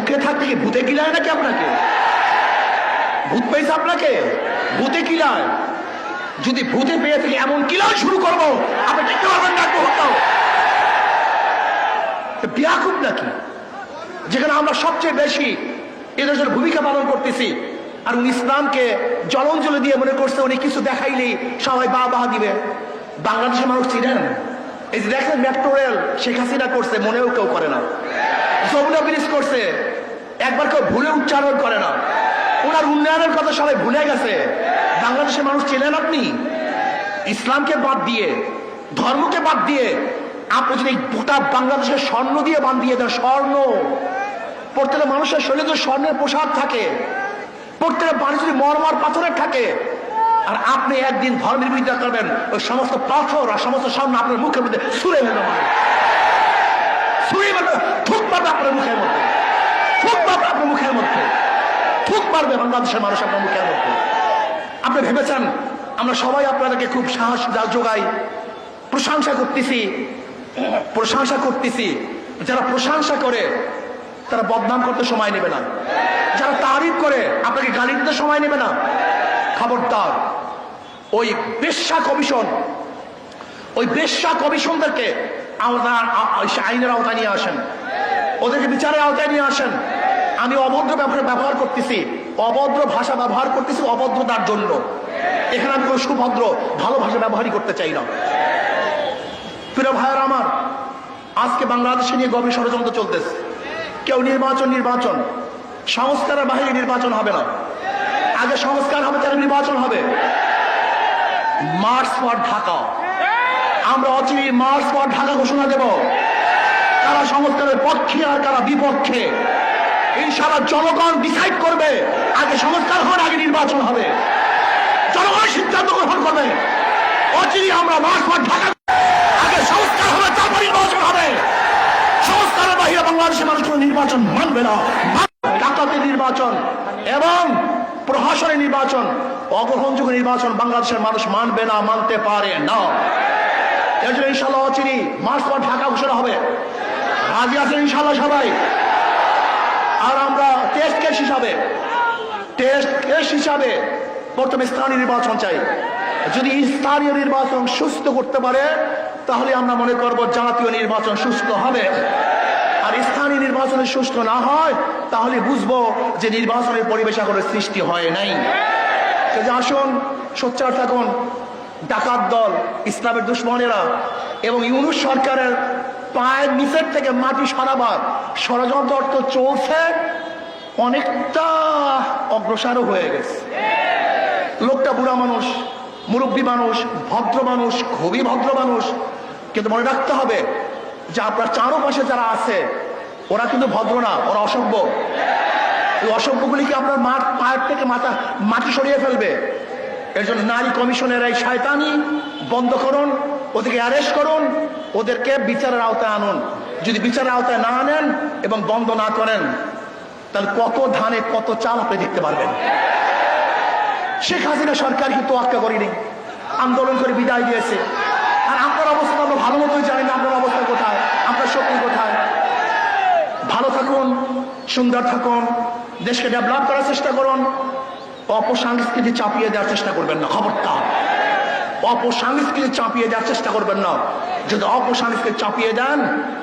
সুখে থাকতে কি ভূতে কিলায় নাকি আপনাকে? ভূত পেয়েছে আপনাকে? ভূতে কিলায়? যদি ভূতে পেয়ে থেকে এমন কিলায় শুরু করবো, আপনি দেখতে পারবেন না হতাও বিয়াকুব নাকি, যেখানে আমরা সবচেয়ে বেশি এদেশের ভূমিকা পালন করতেছি, আর উনি ইসলামকে জলঞ্জলি দিয়ে মনে করছে উনি কিছু দেখাইলেই সবাই বাহ দিবে। বাংলাদেশের মানুষ চিনেন? এই যে দেখেন মেট্রো রেল শেখ হাসিনা করছে, মনেও কেউ করে না। যমুনা ব্রিজ করছে, একবার কেউ ভুলে উচ্চারণ করে না। ওনার উন্নয়নের কথা সবাই ভুলে গেছে। বাংলাদেশের মানুষ চিনেন আপনি? ইসলামকে বাদ দিয়ে, ধর্মকে বাদ দিয়ে আপনি যদি গোটা বাংলাদেশের স্বর্ণ দিয়ে বান্ধিয়ে দেন, স্বর্ণ, প্রত্যেকটা মানুষের শরীরে যদি স্বর্ণের পোশাক থাকে, প্রত্যেকটা বাড়ি যদি মরমর পাথরের থাকে, আর আপনি একদিন ধর্মের বিরোধিতা করবেন, ওই সমস্ত পাথর আর সমস্ত স্বর্ণ আপনার মুখের মধ্যে ছুঁড়ে ফেলবে, ছুঁড়ে ফেলবে, থুক মারবে আপনার মুখের মধ্যে, থুক মারবে আপনার মুখের মধ্যে, থুক মারবে বাংলাদেশের মানুষ আপনার মুখের মধ্যে। আপনি ভেবেছেন আমরা সবাই আপনাদেরকে খুব সাহস যোগাই, প্রশংসা করতেছি। যারা প্রশংসা করে তারা বদনাম করতে সময় নেবে না, যারা তারিফ করে আপনাকে গালি দিতে সময় নেবে না। খবরদার, ওই বেশ্যা কমিশনদেরকে আইনের আওতায় নিয়ে আসেন, ওদেরকে বিচারের আওতায় নিয়ে আসেন। আমি অভদ্র ব্যবহার করতেছি, অভদ্র ভাষা ব্যবহার করতেছি অভদ্রতার জন্য। এখানে আমি কোনো সুভদ্র ভালো ভাষা ব্যবহারই করতে চাই না। প্রিয় ভাইয়েরা আমার, আজকে বাংলাদেশে নিয়ে গভীর ষড়যন্ত্র চলতেছে। কেউ নির্বাচন, সংস্কারের বাহিরে নির্বাচন হবে না, আগে সংস্কার হবে তাহলে নির্বাচন হবে। মার্চ ফর ঢাকা, আমরা অচিরে মার্চ ফর ঢাকা ঘোষণা দেব। কারা সংস্কারের পক্ষে আর কারা বিপক্ষে ইনশাআল্লাহ জনগণ ডিসাইড করবে। আগে সংস্কার হবে, আগে নির্বাচন হবে, জনগণ সিদ্ধান্ত গ্রহণ করবে। অচিরে আমরা মার্চ ফর ঢাকা, আগে সংস্কার হবে তারপর নির্বাচন হবে। সংস্কারের বাহিরে বাংলাদেশের মানুষ কোনো নির্বাচন মানবে না। ডাকাতি নির্বাচন এবং প্রহসনের নির্বাচন, অগ্রহণযোগ্য নির্বাচন বাংলাদেশের মানুষ মানবে না, মানতে পারে না। এর জন্য ইনশাআল্লাহ অচিরে মার্চ ফর ঢাকা ঘোষণা হবে। রাজি আছেন ইনশাআল্লাহ সবাই? আর আমরা টেস্ট কেস হিসাবে প্রথমে স্থানীয় নির্বাচন চাই। যদি স্থানীয় নির্বাচন সুস্থ করতে পারে তাহলে আমরা মনে করব জাতীয় নির্বাচন সুস্থ হবে। আর স্থানীয় নির্বাচনে সুস্থ না হয় তাহলে বুঝবো যে নির্বাচনের পরিবেশ এখনো সৃষ্টি হয় নাই। আসুন সোচ্চার থাকুন। ডাকাত দল, ইসলামের দুশ্মনেরা এবং ইউনূস সরকারের পায়ের নিচের থেকে মাটি সরাবার ষড়যন্ত্র চলছে, অনেকটা অগ্রসরও হয়ে গেছে। লোকটা বুড়া মানুষ, মুরব্বী মানুষ, ভদ্র মানুষ, খুবই ভদ্র মানুষ, কিন্তু মনে রাখতে হবে যে আপনার চারপাশে যারা আছে ওরা কিন্তু ভদ্র না, ওরা অসভ্য। এই অসভ্যগুলিকে আপনার পায়ের থেকে মাটি সরিয়ে ফেলবে। এর জন্য নারী কমিশনের এই শয়তানি বন্ধ করুন, ওদেরকে অ্যারেস্ট করুন, ওদেরকে বিচারের আওতায় আনুন। যদি বিচারের আওতায় না আনেন এবং বন্ধ না করেন তাহলে কত ধানে কত চাল আপনি দেখতে পারবেন। শেখ হাসিনা সরকার কিন্তু তোয়াক্কা করেনি, আন্দোলন করে বিদায় দিয়েছে। আর আপনার অবস্থা আমরা ভালো মতোই জানি না আপনার অবস্থা কোথায়, আপনার শক্তি কোথায়। ভালো থাকুন, সুন্দর থাকুন, দেশকে ডেভেলপ করার চেষ্টা করুন। অপসংস্কৃতি চাপিয়ে দেওয়ার চেষ্টা করবেন না, খবরদার। অপসংস্কৃতি চাপিয়ে দেওয়ার চেষ্টা করবেন না। যদি অপসংস্কৃতি চাপিয়ে দেন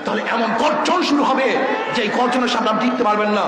তাহলে এমন গর্জন শুরু হবে যে গর্জনের সামনে আপনি টিকতে পারবেন না।